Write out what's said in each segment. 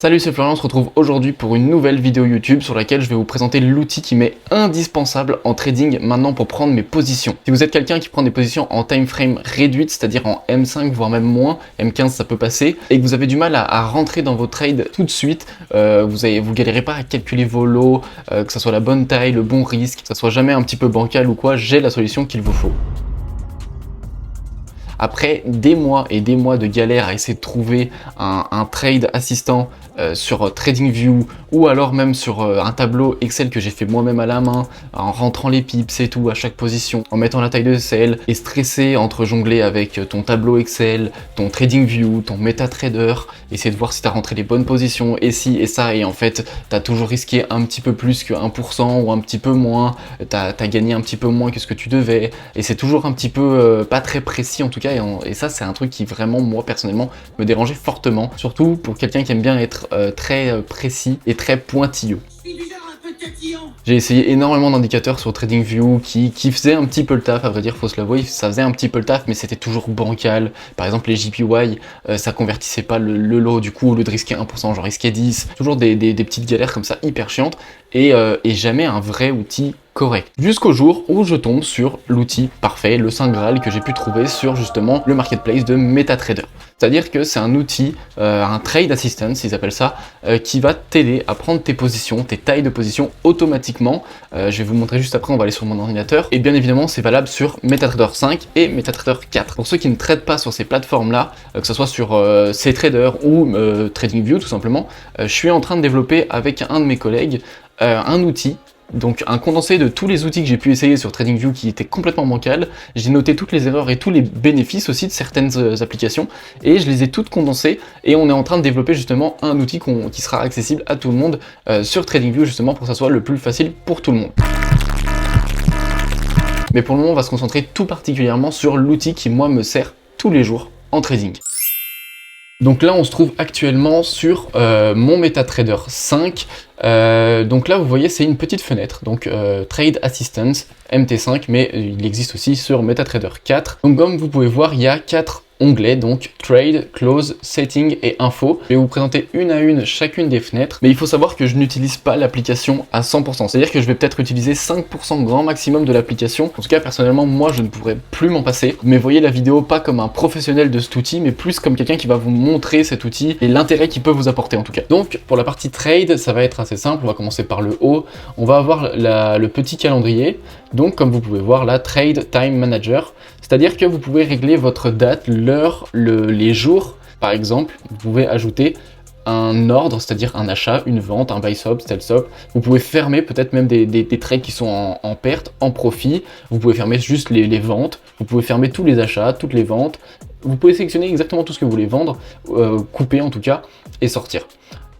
Salut, c'est Florian, on se retrouve aujourd'hui pour une nouvelle vidéo YouTube sur laquelle je vais vous présenter l'outil qui m'est indispensable en trading maintenant pour prendre mes positions. Si vous êtes quelqu'un qui prend des positions en time frame réduite, c'est-à-dire en M5 voire même moins, M15 ça peut passer, et que vous avez du mal à rentrer dans vos trades tout de suite, vous galérez pas à calculer vos lots, que ça soit la bonne taille, le bon risque, que ça soit jamais un petit peu bancal ou quoi, j'ai la solution qu'il vous faut. Après des mois et des mois de galère à essayer de trouver un trade assistant sur TradingView ou alors même sur un tableau Excel que j'ai fait moi-même à la main, en rentrant les pips et tout à chaque position, en mettant la taille de sell et stressé entre jongler avec ton tableau Excel, ton TradingView, ton MetaTrader, essayer de voir si tu as rentré les bonnes positions et ci et ça, et en fait tu as toujours risqué un petit peu plus que 1% ou un petit peu moins, tu as gagné un petit peu moins que ce que tu devais, et c'est toujours un petit peu pas très précis en tout cas, et ça c'est un truc qui vraiment moi personnellement me dérangeait fortement, surtout pour quelqu'un qui aime bien être très précis et très pointilleux. J'ai essayé énormément d'indicateurs sur TradingView qui faisaient un petit peu le taf, à vrai dire, faut se l'avouer, ça faisait un petit peu le taf, mais c'était toujours bancal. Par exemple, les JPY, ça convertissait pas le lot, du coup, au lieu de risquer 1%, j'en risquais 10. Toujours des petites galères comme ça, hyper chiantes, et jamais un vrai outil correct. Jusqu'au jour où je tombe sur l'outil parfait, le Saint Graal que j'ai pu trouver sur justement le marketplace de MetaTrader. C'est-à-dire que c'est un outil, un trade assistant, ils appellent ça, qui va t'aider à prendre tes positions, tes tailles de position automatiquement. Je vais vous montrer juste après, on va aller sur mon ordinateur. Et bien évidemment, c'est valable sur MetaTrader 5 et MetaTrader 4. Pour ceux qui ne tradent pas sur ces plateformes-là, que ce soit sur CTrader ou TradingView tout simplement, je suis en train de développer avec un de mes collègues un outil. Donc un condensé de tous les outils que j'ai pu essayer sur TradingView qui étaient complètement bancals. J'ai noté toutes les erreurs et tous les bénéfices aussi de certaines applications, et je les ai toutes condensées, et on est en train de développer justement un outil qui sera accessible à tout le monde sur TradingView, justement pour que ça soit le plus facile pour tout le monde. Mais pour le moment on va se concentrer tout particulièrement sur l'outil qui moi me sert tous les jours en trading. Donc là on se trouve actuellement sur mon MetaTrader 5. Donc là vous voyez c'est une petite fenêtre, donc Trade Assistant MT5, mais il existe aussi sur MetaTrader 4. Donc comme vous pouvez voir, il y a 4 onglets, donc Trade, Close, Setting et Info. Je vais vous présenter une à une chacune des fenêtres, mais il faut savoir que je n'utilise pas l'application à 100%, c'est-à-dire que je vais peut-être utiliser 5% grand maximum de l'application. En tout cas personnellement moi je ne pourrais plus m'en passer, mais voyez la vidéo pas comme un professionnel de cet outil, mais plus comme quelqu'un qui va vous montrer cet outil et l'intérêt qu'il peut vous apporter en tout cas. Donc pour la partie Trade, ça va être assez simple, on va commencer par le haut, on va avoir le petit calendrier, donc comme vous pouvez voir là, Trade Time Manager, c'est-à-dire que vous pouvez régler votre date, l'heure, les jours, par exemple, vous pouvez ajouter un ordre, c'est-à-dire un achat, une vente, un buy stop, sell stop. Vous pouvez fermer peut-être même des trades qui sont en perte, en profit. Vous pouvez fermer juste les ventes. Vous pouvez fermer tous les achats, toutes les ventes. Vous pouvez sélectionner exactement tout ce que vous voulez vendre, couper en tout cas, et sortir.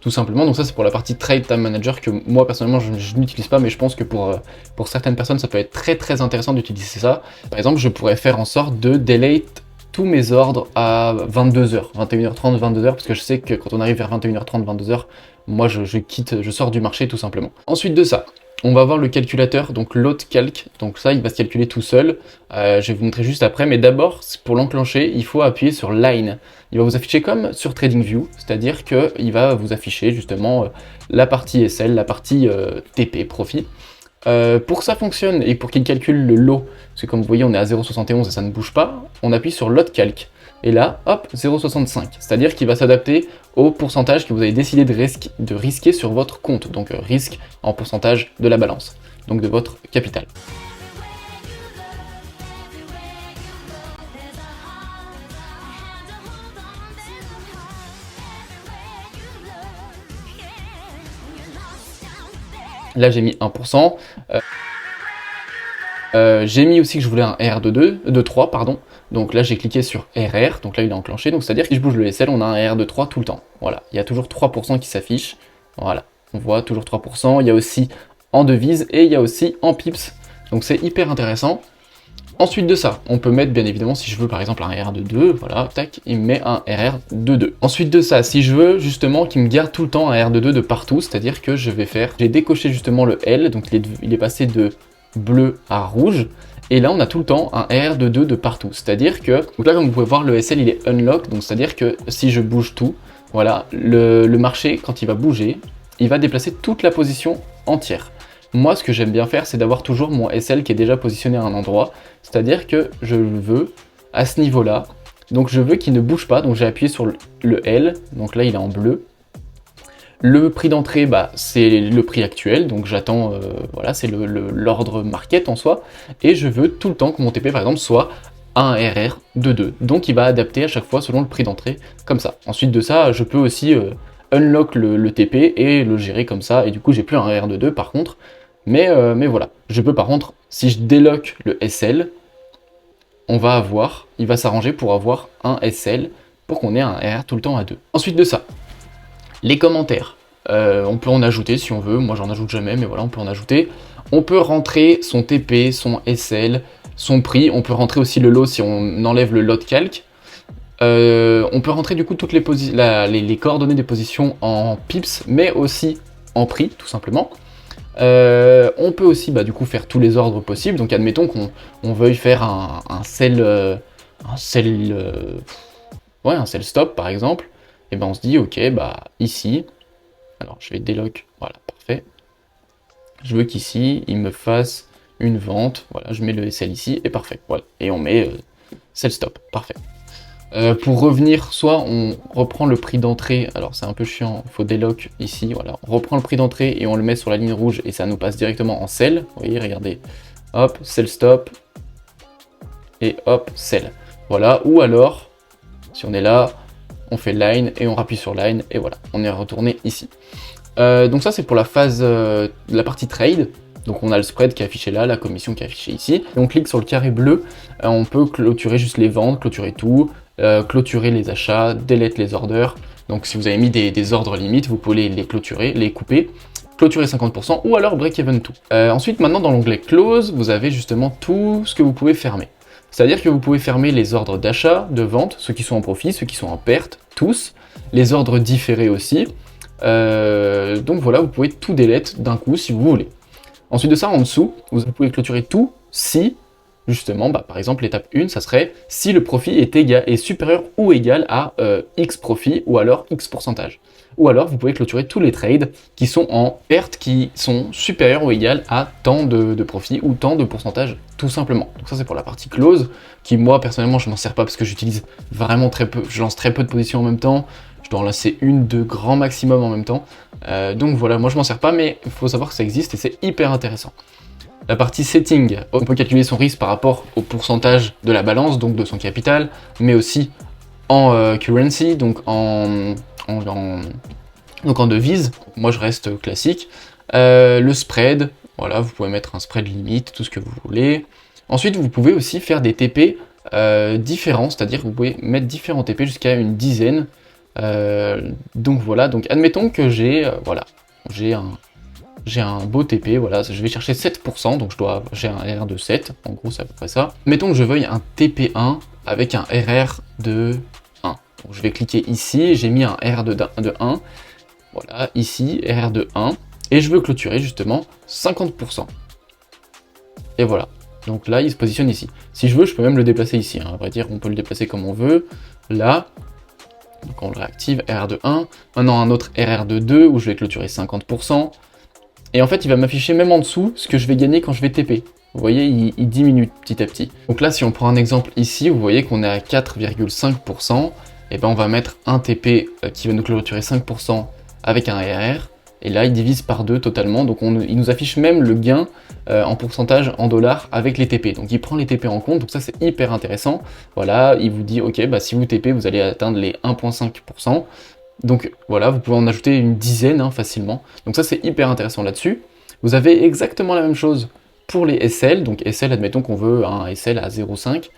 Tout simplement, donc ça c'est pour la partie Trade Time Manager que moi personnellement je n'utilise pas, mais je pense que pour certaines personnes ça peut être très intéressant d'utiliser ça. Par exemple, je pourrais faire en sorte de delete tous mes ordres à 22h, 21h30, 22h, parce que je sais que quand on arrive vers 21h30, 22h, moi je sors du marché tout simplement. Ensuite de ça, on va voir le calculateur, donc lot calc, donc ça il va se calculer tout seul, je vais vous montrer juste après, mais d'abord pour l'enclencher il faut appuyer sur line. Il va vous afficher comme sur TradingView, c'est-à-dire qu'il va vous afficher justement la partie SL, la partie TP, profit. Pour que ça fonctionne et pour qu'il calcule le lot, parce que comme vous voyez on est à 0,71 et ça ne bouge pas, on appuie sur lot calc. Et là, hop, 0,65, c'est-à-dire qu'il va s'adapter au pourcentage que vous avez décidé de risquer sur votre compte, donc risque en pourcentage de la balance, donc de votre capital. Là j'ai mis 1%. J'ai mis aussi que je voulais un RR de 3, pardon. Donc là j'ai cliqué sur RR, donc là il est enclenché, donc c'est-à-dire que si je bouge le SL, on a un RR de 3 tout le temps. Voilà, il y a toujours 3% qui s'affiche. Voilà, on voit toujours 3%. Il y a aussi en devise et il y a aussi en pips. Donc c'est hyper intéressant. Ensuite de ça, on peut mettre bien évidemment si je veux par exemple un RR de 2, voilà, tac, il me met un RR de 2. Ensuite de ça, si je veux justement qu'il me garde tout le temps un RR de 2 de partout, c'est-à-dire que j'ai décoché justement le L, donc il est passé de bleu à rouge, et là on a tout le temps un RR de 2 de partout, c'est-à-dire que, donc là comme vous pouvez voir le SL il est unlock, donc c'est-à-dire que si je bouge tout, voilà, le marché, quand il va bouger, il va déplacer toute la position entière. Moi, ce que j'aime bien faire, c'est d'avoir toujours mon SL qui est déjà positionné à un endroit, c'est-à-dire que je le veux à ce niveau-là, donc je veux qu'il ne bouge pas, donc j'ai appuyé sur le L, donc là il est en bleu. Le prix d'entrée, bah, c'est le prix actuel, donc j'attends, voilà, c'est l'ordre market en soi, et je veux tout le temps que mon TP par exemple soit à un RR de 2, donc il va adapter à chaque fois selon le prix d'entrée, comme ça. Ensuite de ça, je peux aussi unlock le TP et le gérer comme ça, et du coup j'ai plus un RR de 2 par contre, mais voilà. Je peux par contre, si je délock le SL, il va s'arranger pour avoir un SL, pour qu'on ait un RR tout le temps à 2. Ensuite de ça, les commentaires, on peut en ajouter si on veut, moi j'en ajoute jamais, mais voilà, on peut en ajouter. On peut rentrer son TP, son SL, son prix, on peut rentrer aussi le lot si on enlève le lot calc. On peut rentrer du coup toutes les coordonnées des positions en pips, mais aussi en prix, tout simplement. On peut aussi du coup faire tous les ordres possibles, donc admettons qu'on veuille faire un sell stop par exemple, et ben on se dit ok, ici, alors je vais délock, voilà, parfait, je veux qu'ici il me fasse une vente, voilà, je mets le SL ici, et parfait, voilà, et on met sell stop, parfait. Pour revenir, soit on reprend le prix d'entrée, alors c'est un peu chiant, il faut délock ici, voilà, on reprend le prix d'entrée et on le met sur la ligne rouge et ça nous passe directement en sell, vous voyez, regardez, hop, sell stop, et hop, sell, voilà, ou alors, si on est là, on fait line et on rappuie sur line, et voilà, on est retourné ici. Donc ça c'est pour la phase, la partie trade. Donc on a le spread qui est affiché là, la commission qui est affichée ici. Et on clique sur le carré bleu, on peut clôturer juste les ventes, clôturer tout, clôturer les achats, delete les orders. Donc si vous avez mis des ordres limites, vous pouvez les clôturer, les couper, clôturer 50% ou alors break even tout. Ensuite maintenant dans l'onglet close, vous avez justement tout ce que vous pouvez fermer. C'est-à-dire que vous pouvez fermer les ordres d'achat, de vente, ceux qui sont en profit, ceux qui sont en perte, tous, les ordres différés aussi. Donc voilà, vous pouvez tout delete d'un coup si vous voulez. Ensuite de ça, en dessous, vous pouvez clôturer tout si, justement, par exemple, l'étape 1, ça serait si le profit est supérieur ou égal à X profit ou alors X pourcentage. Ou alors, vous pouvez clôturer tous les trades qui sont en perte, qui sont supérieurs ou égal à tant de profit ou tant de pourcentage, tout simplement. Donc ça, c'est pour la partie close, qui moi, personnellement, je m'en sers pas parce que j'utilise vraiment très peu, je lance très peu de positions en même temps. Je dois en lancer une, deux grand maximum en même temps. Donc voilà, moi je m'en sers pas, mais il faut savoir que ça existe et c'est hyper intéressant. La partie setting, on peut calculer son risque par rapport au pourcentage de la balance, donc de son capital, mais aussi en currency, donc en devise. Moi je reste classique. Le spread, voilà, vous pouvez mettre un spread limite, tout ce que vous voulez. Ensuite, vous pouvez aussi faire des TP différents, c'est-à-dire que vous pouvez mettre différents TP jusqu'à une dizaine. Donc voilà, donc admettons que j'ai un beau TP, voilà, je vais chercher 7%, donc j'ai un RR de 7, en gros c'est à peu près ça. Mettons que je veuille un TP1 avec un RR de 1. Donc je vais cliquer ici, j'ai mis un RR de 1, voilà, ici, RR de 1, et je veux clôturer justement 50%. Et voilà, donc là il se positionne ici. Si je veux, je peux même le déplacer ici, hein. À vrai dire, on peut le déplacer comme on veut, là. Donc on le réactive, RR de 1, maintenant un autre RR de 2 où je vais clôturer 50%, et en fait il va m'afficher même en dessous ce que je vais gagner quand je vais TP. Vous voyez, il diminue petit à petit. Donc là si on prend un exemple ici, vous voyez qu'on est à 4,5%, et ben on va mettre un TP qui va nous clôturer 5% avec un RR, et là il divise par 2 totalement, donc il nous affiche même le gain en pourcentage en dollars avec les TP, donc il prend les TP en compte, donc ça c'est hyper intéressant. Voilà, il vous dit ok, si vous TP vous allez atteindre les 1,5%, donc voilà, vous pouvez en ajouter une dizaine facilement, donc ça c'est hyper intéressant là-dessus. Vous avez exactement la même chose pour les SL, donc SL, admettons qu'on veut un SL à 0,5,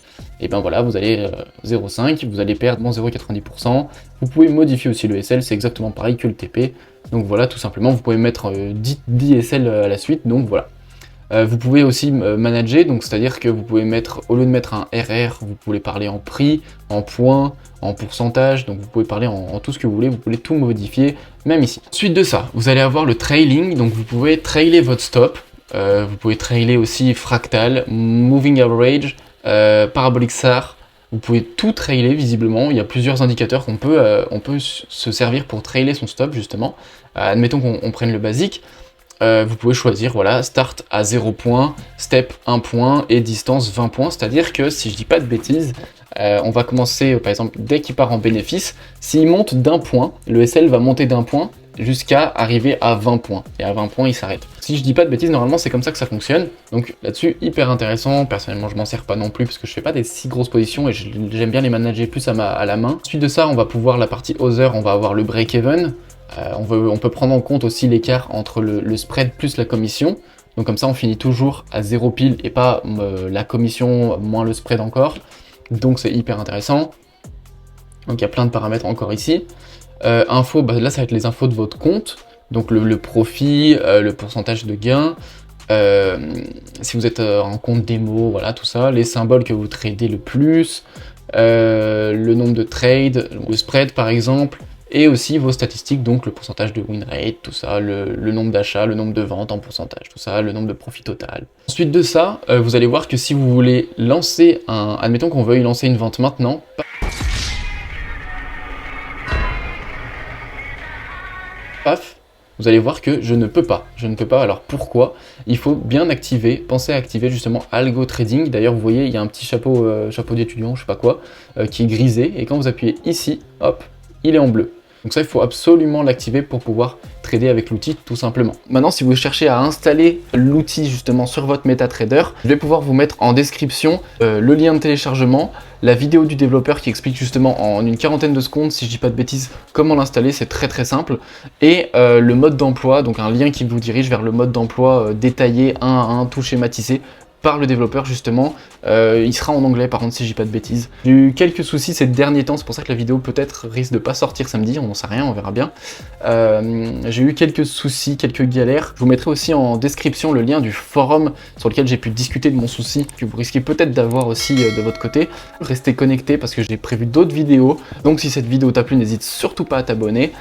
et ben voilà, vous allez 0,5, vous allez perdre 0,90%, vous pouvez modifier aussi le SL, c'est exactement pareil que le TP, donc voilà, tout simplement, vous pouvez mettre 10 SL à la suite, donc voilà. Vous pouvez aussi manager, donc c'est-à-dire que vous pouvez mettre, au lieu de mettre un RR, vous pouvez parler en prix, en points, en pourcentage, donc vous pouvez parler en tout ce que vous pouvez tout modifier, même ici. Suite de ça, vous allez avoir le trailing, donc vous pouvez trailer votre stop, vous pouvez trailer aussi fractal, moving average, parabolic SAR, Vous pouvez tout trailer visiblement, il y a plusieurs indicateurs qu'on peut, on peut se servir pour trailer son stop justement. Admettons qu'on prenne le basique, vous pouvez choisir, voilà, start à 0 points, step 1 point et distance 20 points, c'est-à-dire que si je dis pas de bêtises, on va commencer par exemple dès qu'il part en bénéfice, s'il monte d'un point, le SL va monter d'un point jusqu'à arriver à 20 points, et à 20 points il s'arrête. Si je dis pas de bêtises, normalement c'est comme ça que ça fonctionne, donc là-dessus hyper intéressant. Personnellement je m'en sers pas non plus parce que je fais pas des si grosses positions et j'aime bien les manager plus à la main. Ensuite de ça, on va pouvoir, la partie other, on va avoir le break-even. On peut prendre en compte aussi l'écart entre le spread plus la commission, donc comme ça on finit toujours à 0 pile et pas la commission moins le spread encore, donc c'est hyper intéressant. Donc il y a plein de paramètres encore ici. Info, bah là ça va être les infos de votre compte, donc le profit, le pourcentage de gain, si vous êtes en compte démo, voilà tout ça, les symboles que vous tradez le plus, le nombre de trades, le spread par exemple, et aussi vos statistiques, donc le pourcentage de win rate, tout ça, le nombre d'achats, le nombre de ventes en pourcentage, tout ça, le nombre de profit total. Ensuite de ça, vous allez voir que si vous voulez lancer admettons qu'on veuille lancer une vente maintenant, paf, vous allez voir que je ne peux pas. Alors pourquoi? Il faut bien activer, penser à activer justement Algo Trading. D'ailleurs, vous voyez, il y a un petit chapeau d'étudiant, je sais pas quoi, qui est grisé. Et quand vous appuyez ici, hop, il est en bleu. Donc ça, il faut absolument l'activer pour pouvoir trader avec l'outil tout simplement. Maintenant, si vous cherchez à installer l'outil justement sur votre MetaTrader, je vais pouvoir vous mettre en description le lien de téléchargement, la vidéo du développeur qui explique justement en une quarantaine de secondes, si je dis pas de bêtises, comment l'installer, c'est très simple, et le mode d'emploi, donc un lien qui vous dirige vers le mode d'emploi détaillé un à un, tout schématisé par le développeur justement. Il sera en anglais par contre si je dis pas de bêtises. J'ai eu quelques soucis ces derniers temps, c'est pour ça que la vidéo peut-être risque de pas sortir samedi, on n'en sait rien, on verra bien. J'ai eu quelques soucis, quelques galères. Je vous mettrai aussi en description le lien du forum sur lequel j'ai pu discuter de mon souci, que vous risquez peut-être d'avoir aussi de votre côté. Restez connectés parce que j'ai prévu d'autres vidéos, donc si cette vidéo t'a plu, n'hésite surtout pas à t'abonner.